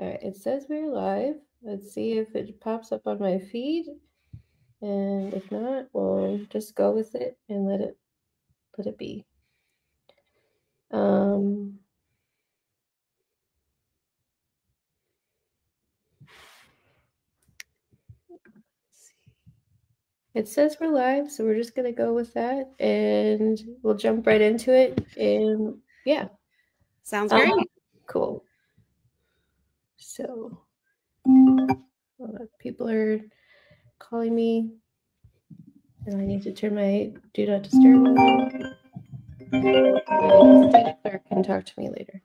All right, it says we're live. Let's see if it pops up on my feed. And if not, we'll just go with it and let it be. It says we're live, so we're just gonna go with that, and we'll jump right into it. And yeah, sounds great. Cool. So people are calling me, and I need to turn my do not disturb on. Or can talk to me later.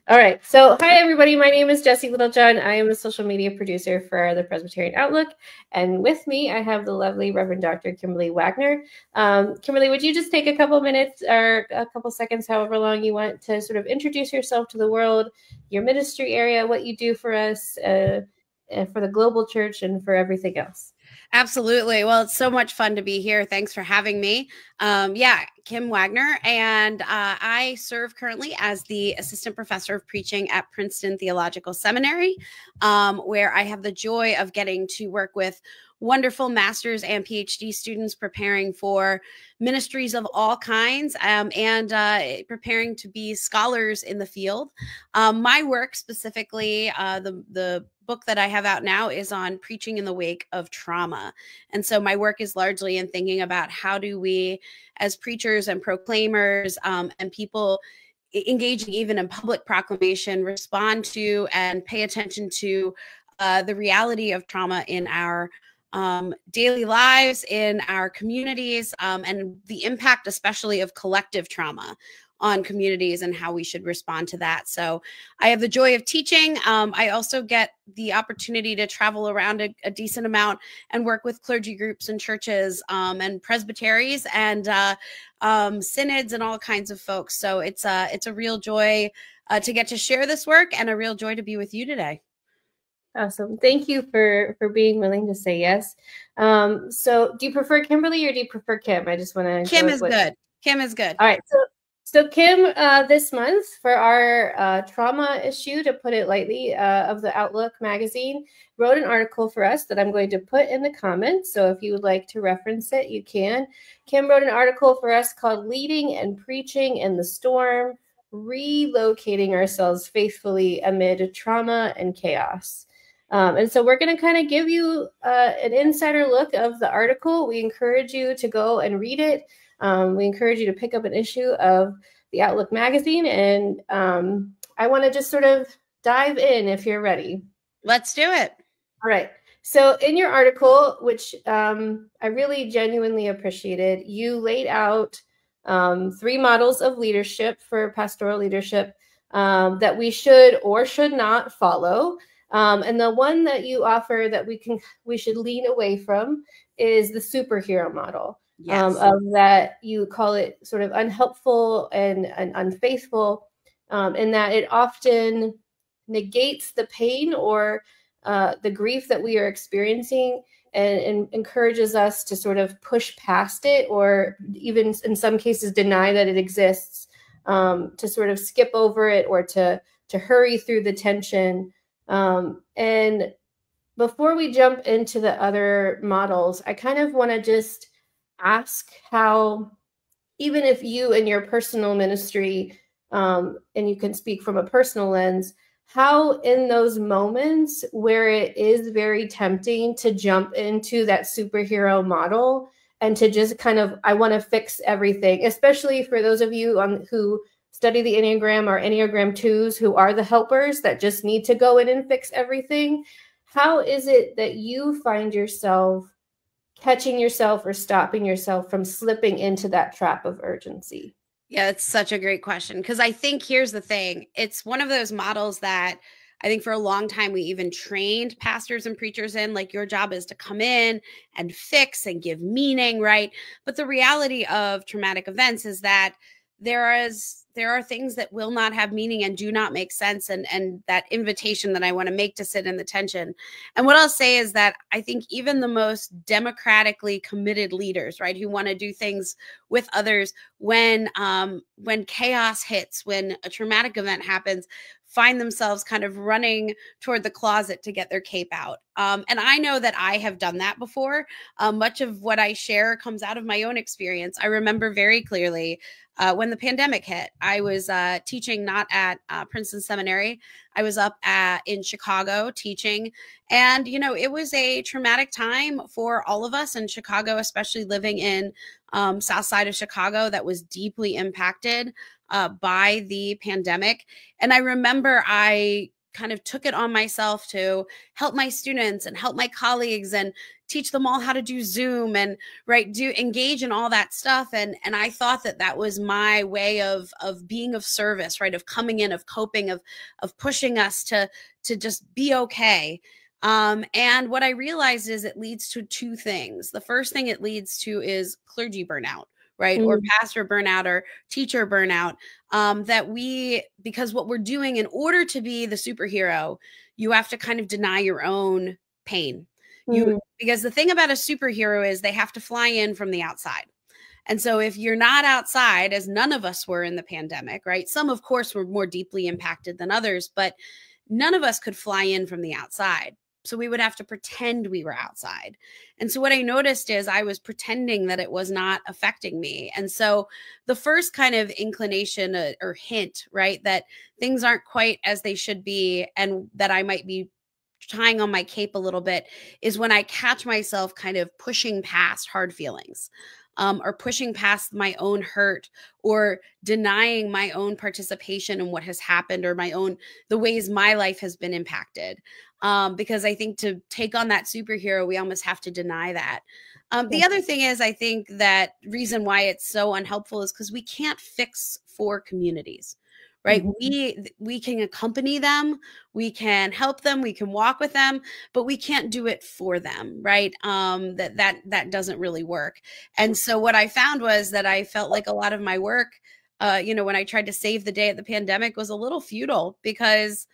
All right. So, hi, everybody. My name is Jessie Littlejohn. I am a social media producer for the Presbyterian Outlook. And with me, I have the lovely Reverend Dr. Kimberly Wagner. Kimberly, would you just take a couple minutes or a couple seconds, however long you want, to sort of introduce yourself to the world, your ministry area, what you do for us, for the global church, and for everything else? Absolutely. Well, it's so much fun to be here. Thanks for having me. Kim Wagner, and I serve currently as the assistant professor of preaching at Princeton Theological Seminary, where I have the joy of getting to work with wonderful master's and PhD students preparing for ministries of all kinds and preparing to be scholars in the field. My work specifically, the book that I have out now is on preaching in the wake of trauma. And so my work is largely in thinking about how do we, as preachers and proclaimers and people engaging even in public proclamation, respond to and pay attention to the reality of trauma in our daily lives, in our communities, and the impact especially of collective trauma on communities and how we should respond to that. So I have the joy of teaching. I also get the opportunity to travel around a decent amount and work with clergy groups and churches and presbyteries and synods and all kinds of folks. So it's a real joy to get to share this work and a real joy to be with you today. Awesome. Thank you for being willing to say yes. So do you prefer Kimberly or do you prefer Kim? I just want to. Kim is good. Kim is good. All right. So Kim, this month for our trauma issue, to put it lightly, of the Outlook magazine, wrote an article for us that I'm going to put in the comments. So if you would like to reference it, you can. Kim wrote an article for us called Leading and Preaching in the Storm, Relocating Ourselves Faithfully Amid Trauma and Chaos. And so we're going to kind of give you an insider look of the article. We encourage you to go and read it. We encourage you to pick up an issue of the Outlook magazine. And I want to just sort of dive in if you're ready. Let's do it. All right. So in your article, which I really genuinely appreciated, you laid out 3 models of leadership for pastoral leadership that we should or should not follow. And the one that you offer that we should lean away from is the superhero model. Yes. Of that you call it sort of unhelpful and unfaithful, in that it often negates the pain or the grief that we are experiencing and encourages us to sort of push past it, or even in some cases deny that it exists, to sort of skip over it or to hurry through the tension. And before we jump into the other models, I kind of want to just ask how, even if you in your personal ministry, and you can speak from a personal lens, how in those moments where it is very tempting to jump into that superhero model and to just kind of, I want to fix everything, especially for those of you who study the Enneagram or Enneagram 2s, who are the helpers that just need to go in and fix everything. How is it that you find yourself catching yourself or stopping yourself from slipping into that trap of urgency? Yeah, it's such a great question, because I think here's the thing. It's one of those models that I think for a long time we even trained pastors and preachers in, like, your job is to come in and fix and give meaning, right? But the reality of traumatic events is that there are things that will not have meaning and do not make sense, and that invitation that I want to make to sit in the tension. And what I'll say is that I think even the most democratically committed leaders, right, who want to do things with others, when chaos hits, when a traumatic event happens, find themselves kind of running toward the closet to get their cape out. And I know that I have done that before. Much of what I share comes out of my own experience. I remember very clearly when the pandemic hit. I was teaching not at Princeton Seminary. I was up in Chicago teaching. And, you know, it was a traumatic time for all of us in Chicago, especially living in South Side of Chicago, that was deeply impacted by the pandemic. And I remember I kind of took it on myself to help my students and help my colleagues and teach them all how to do Zoom and engage in all that stuff. And I thought that that was my way of being of service, right? Of coming in, of coping, of pushing us to just be okay. And what I realized is it leads to two things. The first thing it leads to is clergy burnout, right? Or pastor burnout or teacher burnout, because what we're doing in order to be the superhero, you have to kind of deny your own pain. Because the thing about a superhero is they have to fly in from the outside. And so if you're not outside, as none of us were in the pandemic, right? Some, of course, were more deeply impacted than others, but none of us could fly in from the outside. So we would have to pretend we were outside. And so what I noticed is I was pretending that it was not affecting me. And so the first kind of inclination or hint, right, that things aren't quite as they should be and that I might be tying on my cape a little bit is when I catch myself kind of pushing past hard feelings. Or pushing past my own hurt or denying my own participation in what has happened or the ways my life has been impacted. Because I think to take on that superhero, we almost have to deny that. The other thing is, I think that reason why it's so unhelpful is because we can't fix for communities. Right. We can accompany them. We can help them. We can walk with them, but we can't do it for them. Right. That doesn't really work. And so what I found was that I felt like a lot of my work, when I tried to save the day at the pandemic was a little futile because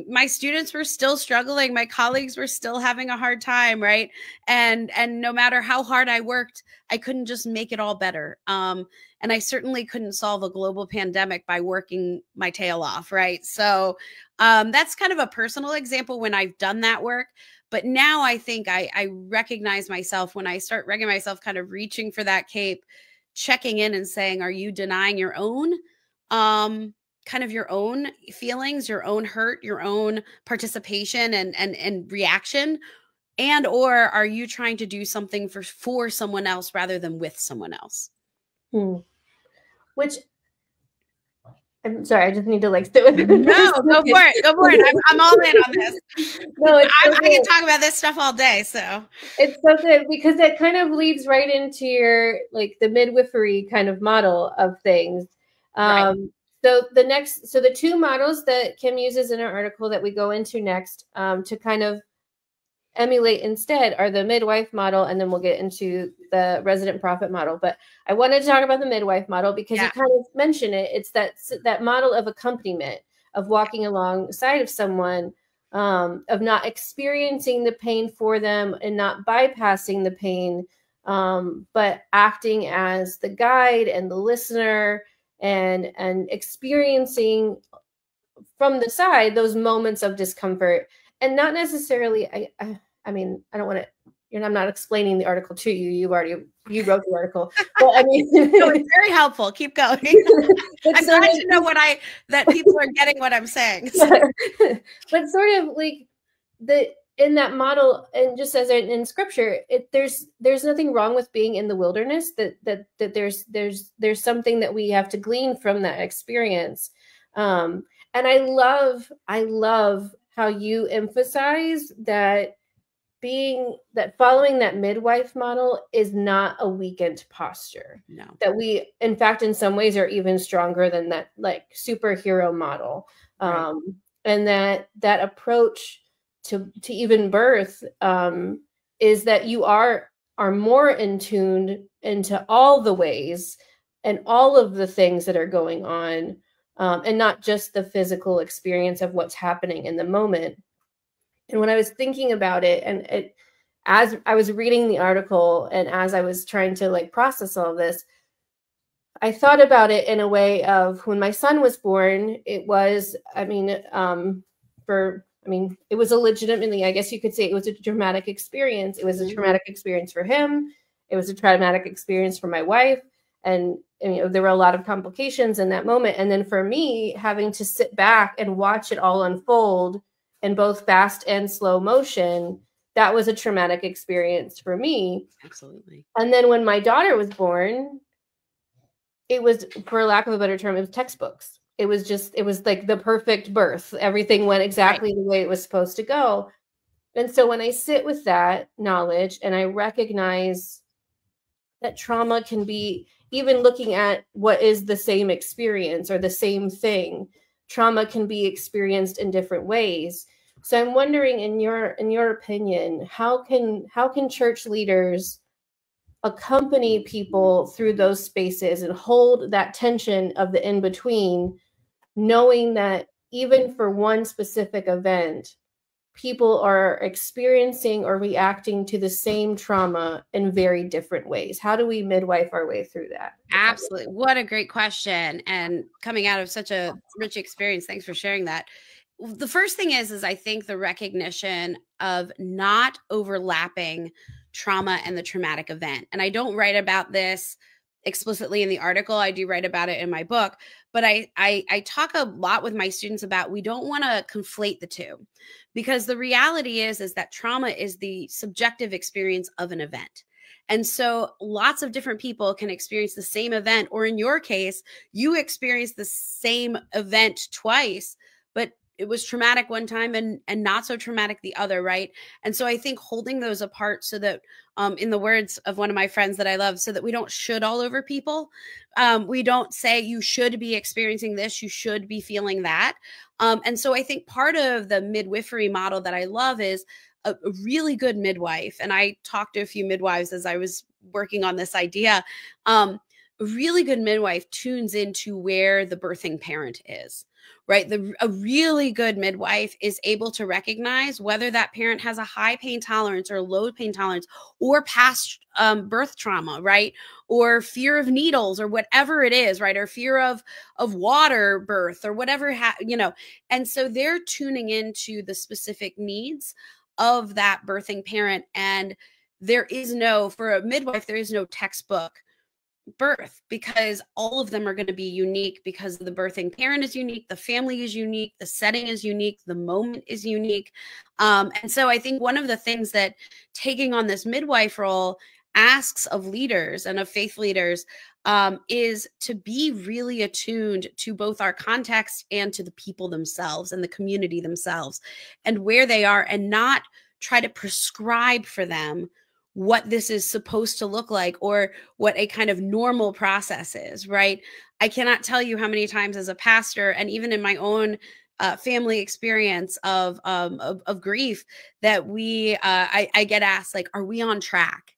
my students were still struggling. My colleagues were still having a hard time. Right. And no matter how hard I worked, I couldn't just make it all better. And I certainly couldn't solve a global pandemic by working my tail off. Right. So that's kind of a personal example when I've done that work. But now I think I recognize myself when I start recognizing myself kind of reaching for that cape, checking in and saying, are you denying your own kind of your own feelings, your own hurt, your own participation and reaction? And or are you trying to do something for someone else rather than with someone else? Which, I'm sorry, I just need to sit with it. No, go for it. Go for it. I'm all in on this. No, I can talk about this stuff all day. So it's so good because it kind of leads right into your the midwifery kind of model of things. Right. So the two models that Kim uses in our article that we go into next to kind of emulate instead are the midwife model, and then we'll get into the resident prophet model. But I wanted to talk about the midwife model because you kind of mentioned it. It's that model of accompaniment, of walking alongside of someone, of not experiencing the pain for them and not bypassing the pain, but acting as the guide and the listener and experiencing from the side those moments of discomfort. And not necessarily, I mean, I don't want to, I'm not explaining the article to you. You wrote the article. But I mean, no, it's very helpful. Keep going. I'm trying to know that people are getting what I'm saying. So. But sort of in that model, and just as in scripture, there's nothing wrong with being in the wilderness. That there's something that we have to glean from that experience. And I love how you emphasize that following that midwife model is not a weakened posture. No. That we, in fact, in some ways are even stronger than that superhero model. Right. And that approach to even birth is that you are more in tuned into all the ways and all of the things that are going on, and not just the physical experience of what's happening in the moment. And when I was thinking about it, and as I was reading the article and as I was trying to like process all of this, I thought about it in a way of when my son was born, it was, it was a legitimately, I guess you could say it was a traumatic experience. It was a traumatic experience for him. It was a traumatic experience for my wife. And there were a lot of complications in that moment. And then for me, having to sit back and watch it all unfold in both fast and slow motion, that was a traumatic experience for me. Absolutely. And then when my daughter was born, it was, for lack of a better term, it was textbooks. It was like the perfect birth. Everything went exactly the way it was supposed to go. And so when I sit with that knowledge and I recognize that trauma can be, even looking at what is the same experience or the same thing, trauma can be experienced in different ways. So I'm wondering, in your opinion, how can church leaders accompany people through those spaces and hold that tension of the in-between, knowing that even for one specific event, people are experiencing or reacting to the same trauma in very different ways? How do we midwife our way through that? Absolutely. What a great question. And coming out of such a rich experience, thanks for sharing that. The first thing is I think the recognition of not overlapping trauma and the traumatic event. And I don't write about this explicitly in the article. I do write about it in my book, but I talk a lot with my students about, we don't want to conflate the two, because the reality is that trauma is the subjective experience of an event. And so lots of different people can experience the same event, or in your case, you experienced the same event twice, but it was traumatic one time and not so traumatic the other, right? And so I think holding those apart so that, in the words of one of my friends that I love, so that we don't should all over people. We don't say you should be experiencing this, you should be feeling that. And so I think part of the midwifery model that I love is a really good midwife. And I talked to a few midwives as I was working on this idea. A really good midwife tunes into where the birthing parent is, right? A really good midwife is able to recognize whether that parent has a high pain tolerance or low pain tolerance, or past birth trauma, right? Or fear of needles, or whatever it is, right? Or fear of water birth, or whatever, and so they're tuning into the specific needs of that birthing parent. And for a midwife, there is no textbook birth, because all of them are going to be unique, because the birthing parent is unique, the family is unique, the setting is unique, the moment is unique. And so I think one of the things that taking on this midwife role asks of leaders and of faith leaders is to be really attuned to both our context and to the people themselves and the community themselves and where they are, and not try to prescribe for them what this is supposed to look like or what a kind of normal process is, right? I cannot tell you how many times as a pastor, and even in my own family experience of grief, that I get asked, like, are we on track?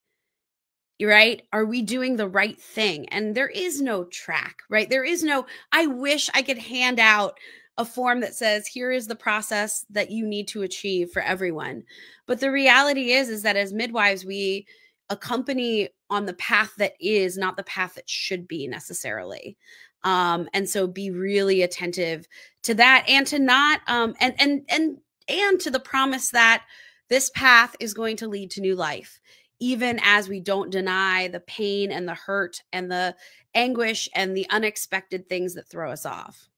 Right? Are we doing the right thing? And there is no track, right? There is no, I wish I could hand out a form that says, here is the process that you need to achieve for everyone. But the reality is that as midwives, we accompany on the path that is, not the path that should be necessarily. And so be really attentive to that, and to not, and to the promise that this path is going to lead to new life, even as we don't deny the pain and the hurt and the anguish and the unexpected things that throw us off.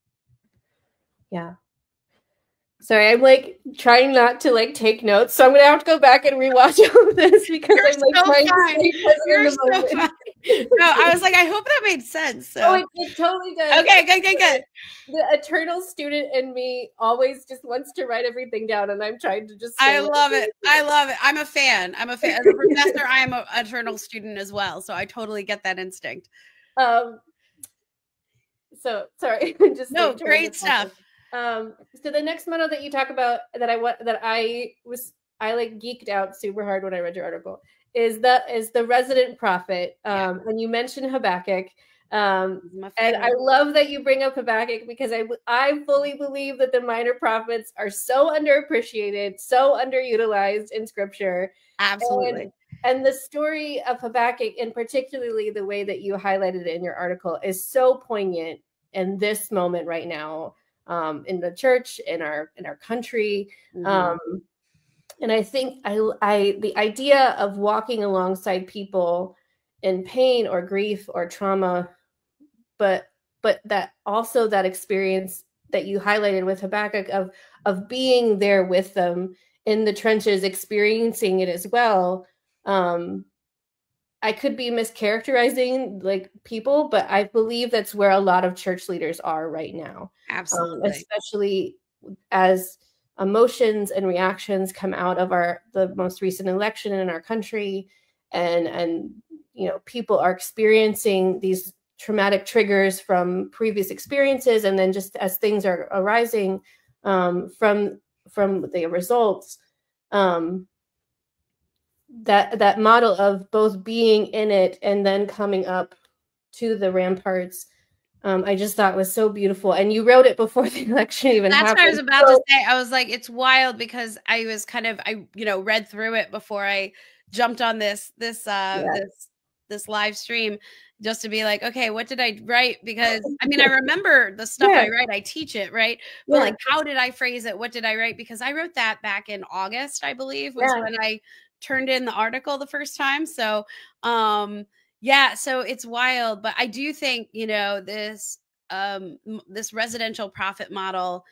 Yeah. Sorry, I'm like trying not to like take notes, so I'm gonna have to go back and rewatch all of this because You're I'm like so trying fine. to stay You're so fine. No, I was like, I hope that made sense. So. Oh, it totally does. Okay, good. The eternal student in me always just wants to write everything down, and I'm trying to just. I love it. I'm a fan. As a professor, I am an eternal student as well, so I totally get that instinct. So sorry, just no, great stuff. So the next model that you talk about that I like geeked out super hard when I read your article is the resident prophet. And you mentioned Habakkuk. And I love that you bring up Habakkuk, because I fully believe that the minor prophets are so underappreciated, so underutilized in scripture. Absolutely. And the story of Habakkuk, and particularly the way that you highlighted it in your article, is so poignant in this moment right now, in the church, in our country. And I think the idea of walking alongside people in pain or grief or trauma, but that also that experience that you highlighted with Habakkuk of being there with them in the trenches, experiencing it as well. I could be mischaracterizing like people, but I believe that's where a lot of church leaders are right now. Absolutely. Especially as emotions and reactions come out of the most recent election in our country, and you know, people are experiencing these traumatic triggers from previous experiences, and then just as things are arising from the results, that model of both being in it and then coming up to the ramparts, I just thought was so beautiful. And you wrote it before the election even happened. That's what I was about to say. I was like, it's wild, because I was I read through it before I jumped on this live stream, just to be like, okay, what did I write? Because I mean, I remember the stuff I write, I teach it, right? But like, how did I phrase it? What did I write? Because I wrote that back in August, I believe, was when I turned in the article the first time. So, so it's wild. But I do think, this residential prophet model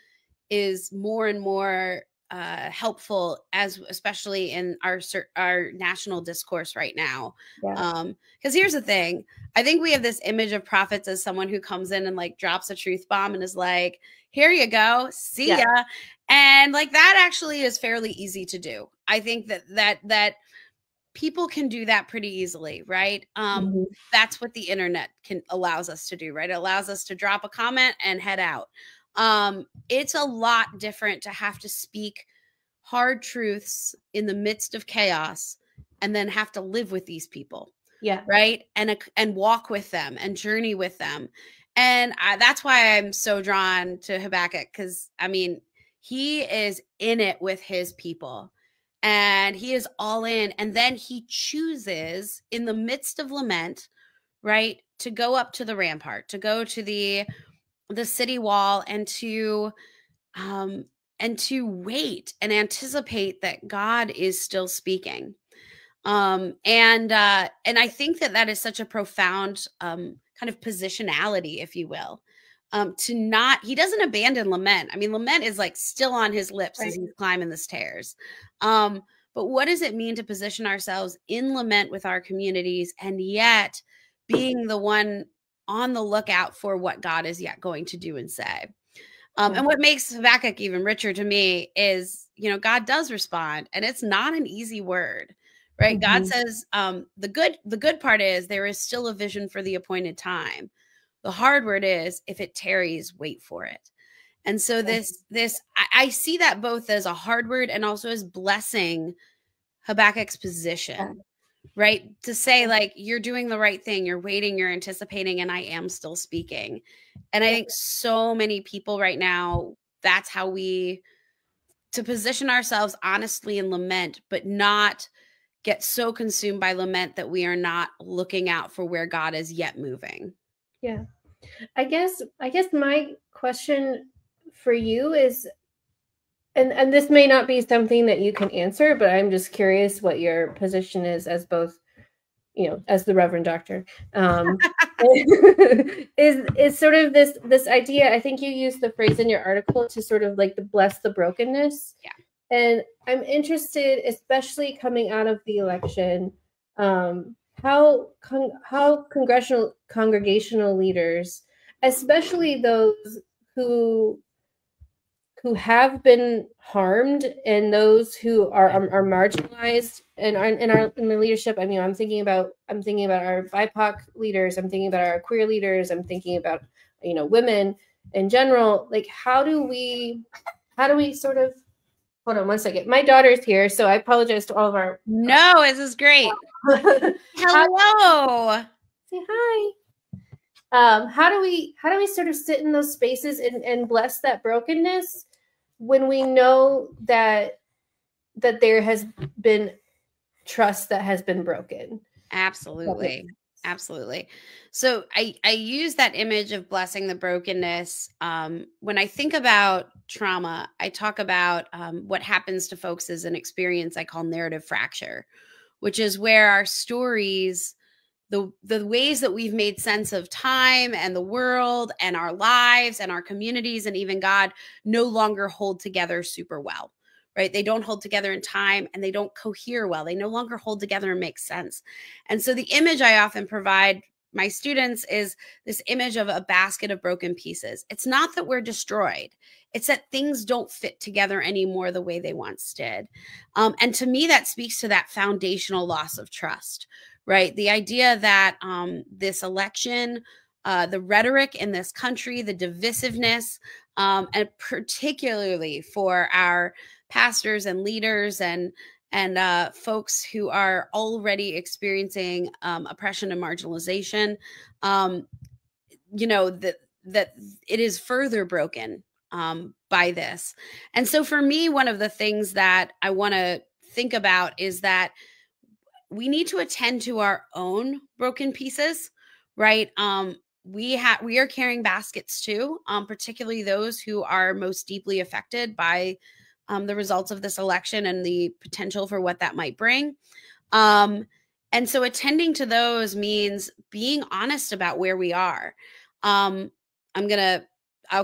is more and more helpful, especially in our national discourse right now. Because here's the thing, I think we have this image of prophets as someone who comes in and like drops a truth bomb and is like, here you go, see ya. And like, that actually is fairly easy to do. I think that people can do that pretty easily, right? That's what the internet allows us to do, right? It allows us to drop a comment and head out. It's a lot different to have to speak hard truths in the midst of chaos and then have to live with these people. Right. And walk with them and journey with them. And that's why I'm so drawn to Habakkuk, because I mean, he is in it with his people and he is all in. And then he chooses in the midst of lament, right, to go up to the rampart, to go to the city wall, and to wait and anticipate that God is still speaking. And I think that is such a profound kind of positionality, if you will. He doesn't abandon lament. I mean, lament is like still on his lips as he's climbing the stairs. But what does it mean to position ourselves in lament with our communities, and yet being the one on the lookout for what God is yet going to do and say? And what makes Habakkuk even richer to me is, God does respond, and it's not an easy word, right? God says, the good part is there is still a vision for the appointed time. The hard word is, if it tarries, wait for it. And so I see that both as a hard word and also as blessing Habakkuk's position, right? To say like, you're doing the right thing, you're waiting, you're anticipating, and I am still speaking. And I think so many people right now, that's how to position ourselves honestly in lament, but not get so consumed by lament that we are not looking out for where God is yet moving. Yeah. I guess my question for you is, and this may not be something that you can answer, but I'm just curious what your position is as both, as the Reverend Doctor, is sort of this idea. I think you used the phrase in your article to sort of like bless the brokenness. And I'm interested, especially coming out of the election, how congregational leaders, especially those who have been harmed and those who are marginalized in the leadership. I mean, I'm thinking about our BIPOC leaders. I'm thinking about our queer leaders. I'm thinking about women in general. Like, how do we sort of, hold on one second. My daughter's here, so I apologize to all of our. No, this is great. Hello. Say hi. how do we sort of sit in those spaces and bless that brokenness when we know that there has been trust that has been broken? Absolutely. Absolutely. So I use that image of blessing the brokenness. When I think about trauma, I talk about what happens to folks as an experience I call narrative fracture, which is where our stories, the ways that we've made sense of time and the world and our lives and our communities and even God no longer hold together super well. Right? They don't hold together in time and they don't cohere well. They no longer hold together and make sense. And so the image I often provide my students is this image of a basket of broken pieces. It's not that we're destroyed. It's that things don't fit together anymore the way they once did. And to me, that speaks to that foundational loss of trust, right? The idea that this election, the rhetoric in this country, the divisiveness, and particularly for our pastors and leaders and folks who are already experiencing oppression and marginalization, you know, that it is further broken by this. And so for me, one of the things that I want to think about is that we need to attend to our own broken pieces, right? We are carrying baskets too, particularly those who are most deeply affected by the results of this election and the potential for what that might bring. And so attending to those means being honest about where we are. I'll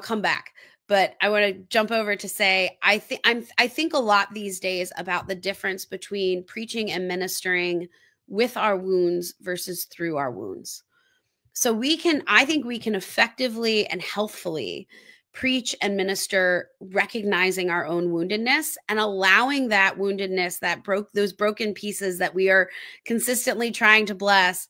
come back, but I want to jump over to say, I think a lot these days about the difference between preaching and ministering with our wounds versus through our wounds. So I think we can effectively and healthfully preach and minister, recognizing our own woundedness and allowing that woundedness, those broken pieces that we are consistently trying to bless,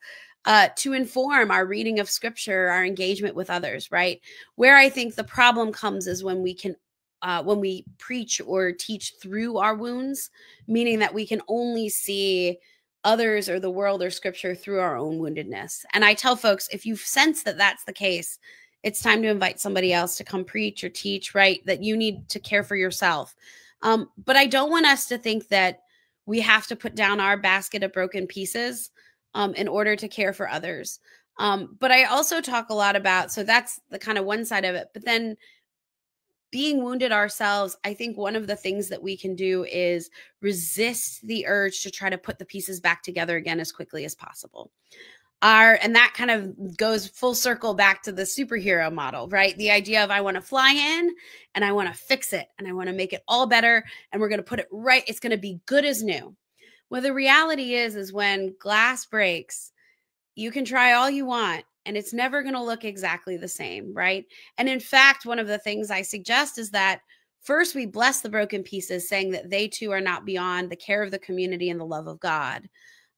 to inform our reading of scripture, our engagement with others, right? Where I think the problem comes is when we preach or teach through our wounds, meaning that we can only see others or the world or scripture through our own woundedness. And I tell folks, if you sense that that's the case, it's time to invite somebody else to come preach or teach, right? That you need to care for yourself. But I don't want us to think that we have to put down our basket of broken pieces in order to care for others. But I also talk a lot about, so that's the kind of one side of it. But then being wounded ourselves, I think one of the things that we can do is resist the urge to try to put the pieces back together again as quickly as possible. And that kind of goes full circle back to the superhero model, right? The idea of I want to fly in and I want to fix it and I want to make it all better and we're going to put it right. It's going to be good as new. Well, the reality is when glass breaks, you can try all you want and it's never going to look exactly the same, right? And in fact, one of the things I suggest is that first we bless the broken pieces, saying that they too are not beyond the care of the community and the love of God.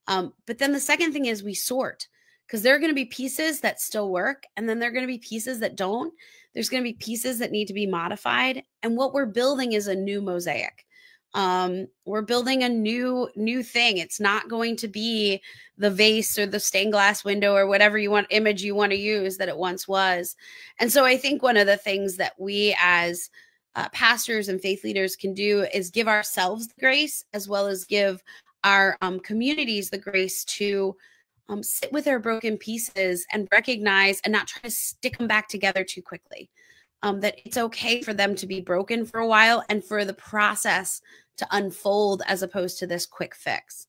But then the second thing is we sort, because there are going to be pieces that still work, and then there are going to be pieces that don't. There's going to be pieces that need to be modified. And what we're building is a new mosaic. We're building a new thing. It's not going to be the vase or the stained glass window or whatever image you want to use that it once was. And so I think one of the things that we as pastors and faith leaders can do is give ourselves the grace, as well as give our communities the grace to sit with our broken pieces and recognize and not try to stick them back together too quickly. That it's okay for them to be broken for a while and for the process to unfold as opposed to this quick fix.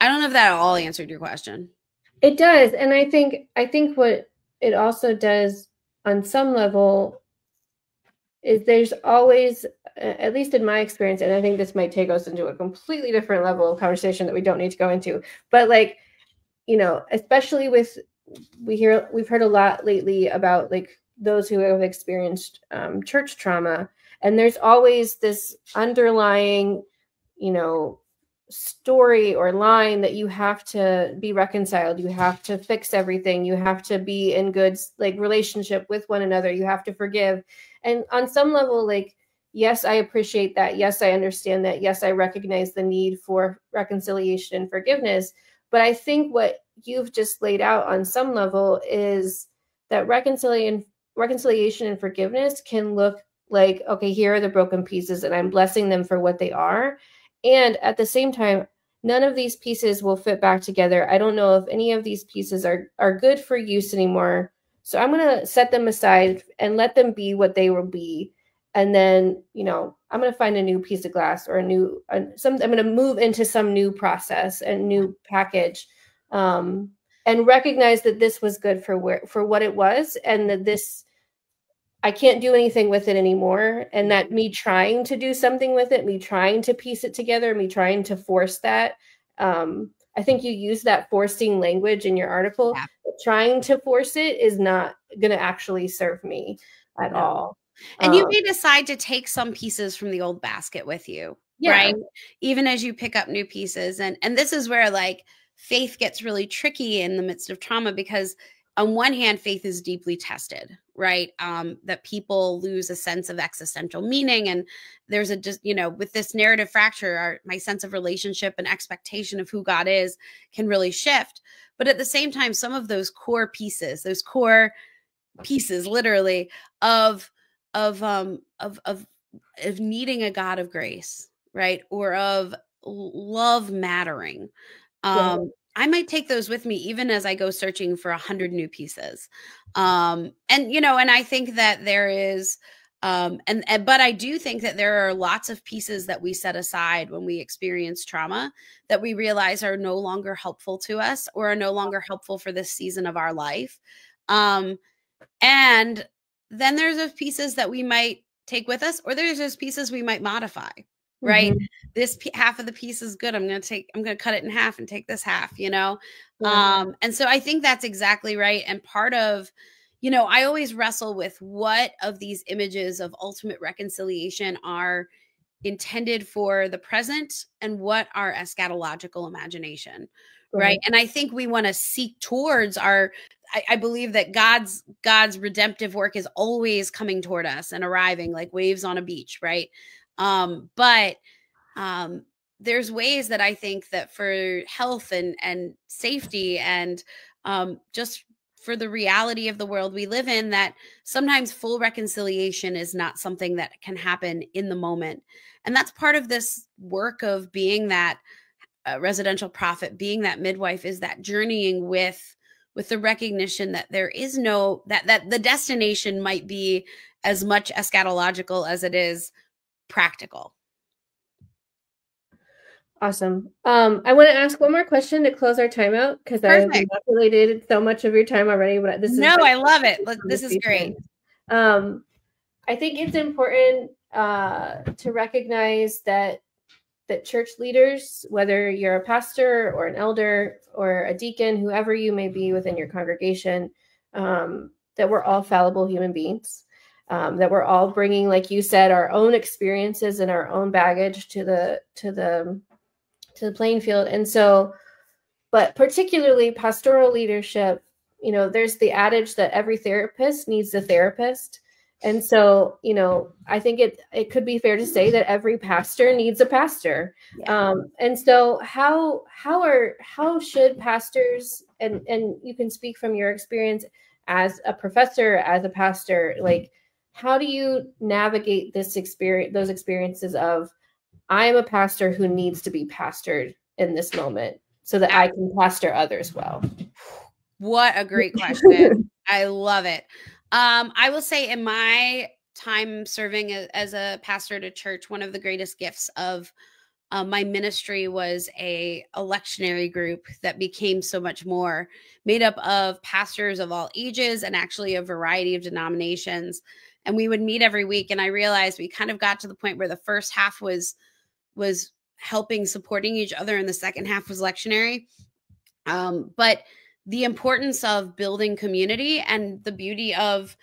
I don't know if that all answered your question. It does. And I think what it also does on some level is there's always, at least in my experience, and I think this might take us into a completely different level of conversation that we don't need to go into, but like, you know, especially with, we've heard a lot lately about like those who have experienced church trauma, and there's always this underlying, you know, story or line that you have to be reconciled, you have to fix everything, you have to be in good like relationship with one another, you have to forgive. And on some level, like, yes, I appreciate that, yes, I understand that, yes, I recognize the need for reconciliation and forgiveness. But I think what you've just laid out on some level is that reconciliation and forgiveness can look like, okay, here are the broken pieces and I'm blessing them for what they are. And at the same time, none of these pieces will fit back together. I don't know if any of these pieces are good for use anymore. So I'm going to set them aside and let them be what they will be. And then, I'm going to find a new piece of glass or I'm going to move into some new process and new package. And recognize that this was good for what it was, and that I can't do anything with it anymore. And that me trying to do something with it, me trying to piece it together, me trying to force that. I think you use that forcing language in your article. Yeah. Trying to force it is not going to actually serve me at all. And you may decide to take some pieces from the old basket with you, right? Even as you pick up new pieces. And this is where like faith gets really tricky in the midst of trauma, because on one hand, faith is deeply tested, right? That people lose a sense of existential meaning. And there's with this narrative fracture, my sense of relationship and expectation of who God is can really shift. But at the same time, some of those core pieces literally of needing a God of grace, right? Or of love mattering. I might take those with me even as I go searching for 100 new pieces. And I think that there is, but I do think that there are lots of pieces that we set aside when we experience trauma that we realize are no longer helpful to us or are no longer helpful for this season of our life. And then there's those pieces that we might take with us, or there's those pieces we might modify. Right. Mm-hmm. This half of the piece is good. I'm going to cut it in half and take this half, Yeah. And so I think that's exactly right. And part of, I always wrestle with what of these images of ultimate reconciliation are intended for the present and what are eschatological imagination. Right. And I think we want to seek towards I believe that God's redemptive work is always coming toward us and arriving like waves on a beach. Right. But there's ways that I think that for health and safety and just for the reality of the world we live in, that sometimes full reconciliation is not something that can happen in the moment. And that's part of this work of being that residential prophet, being that midwife, is that journeying with the recognition that there is that the destination might be as much eschatological as it is practical. Awesome. I want to ask one more question to close our time out, because I've manipulated so much of your time already. But I love it. This is great. I think it's important to recognize that church leaders, whether you're a pastor or an elder or a deacon, whoever you may be within your congregation, that we're all fallible human beings. That we're all bringing, like you said, our own experiences and our own baggage to the playing field. And so, but particularly pastoral leadership, there's the adage that every therapist needs a therapist. And so, I think it could be fair to say that every pastor needs a pastor. Yeah. And so how should pastors, and you can speak from your experience as a professor, as a pastor, like, how do you navigate those experiences of, I am a pastor who needs to be pastored in this moment so that I can pastor others well? What a great question. I love it. I will say, in my time serving as a pastor at a church, one of the greatest gifts of my ministry was a lectionary group that became so much more, made up of pastors of all ages and actually a variety of denominations. And we would meet every week. And I realized we kind of got to the point where the first half was helping, supporting each other, and the second half was lectionary. But the importance of building community and the beauty of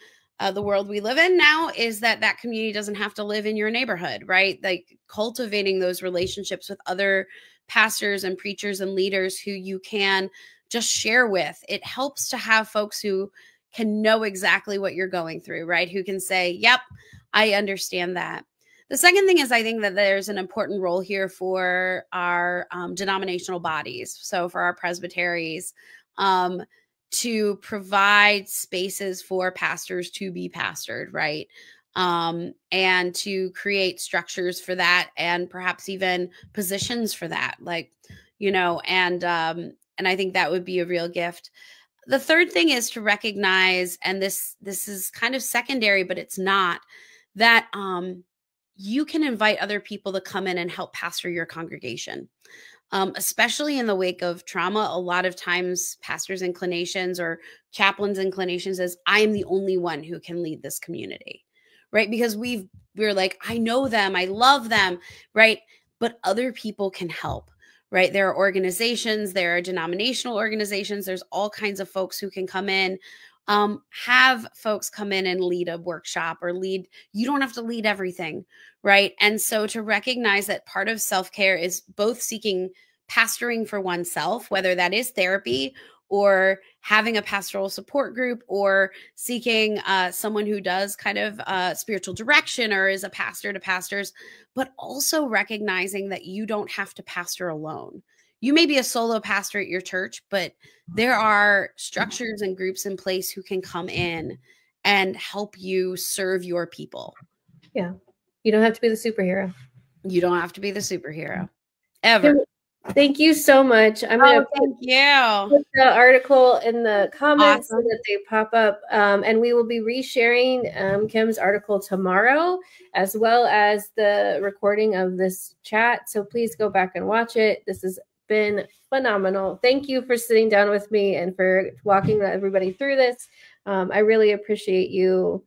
the world we live in now is that community doesn't have to live in your neighborhood, right? Like, cultivating those relationships with other pastors and preachers and leaders who you can just share with. It helps to have folks who can know exactly what you're going through, right? Who can say, yep, I understand that. The second thing is, I think that there's an important role here for our denominational bodies. So for our presbyteries, to provide spaces for pastors to be pastored, right? And to create structures for that, and perhaps even positions for that, like, and I think that would be a real gift. The third thing is to recognize, and this is kind of secondary, but it's not, that you can invite other people to come in and help pastor your congregation. Especially in the wake of trauma, a lot of times pastors' inclinations or chaplains' inclinations is, I am the only one who can lead this community, right? Because we're like, I know them, I love them, right? But other people can help, right? There are organizations, there are denominational organizations, there's all kinds of folks who can come in. Have folks come in and lead a workshop or lead. You don't have to lead everything, right? And so to recognize that part of self-care is both seeking pastoring for oneself, whether that is therapy or having a pastoral support group, or seeking someone who does kind of spiritual direction or is a pastor to pastors, but also recognizing that you don't have to pastor alone. You may be a solo pastor at your church, but there are structures and groups in place who can come in and help you serve your people. Yeah. You don't have to be the superhero. You don't have to be the superhero ever. Thank you so much. I'm going to put the article in the comments so that they pop up. And we will be resharing Kim's article tomorrow, as well as the recording of this chat. So please go back and watch it. This has been phenomenal. Thank you for sitting down with me and for walking everybody through this. I really appreciate you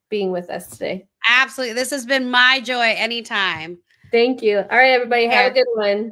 being with us today. Absolutely. This has been my joy anytime. Thank you. All right, everybody. Have a good one.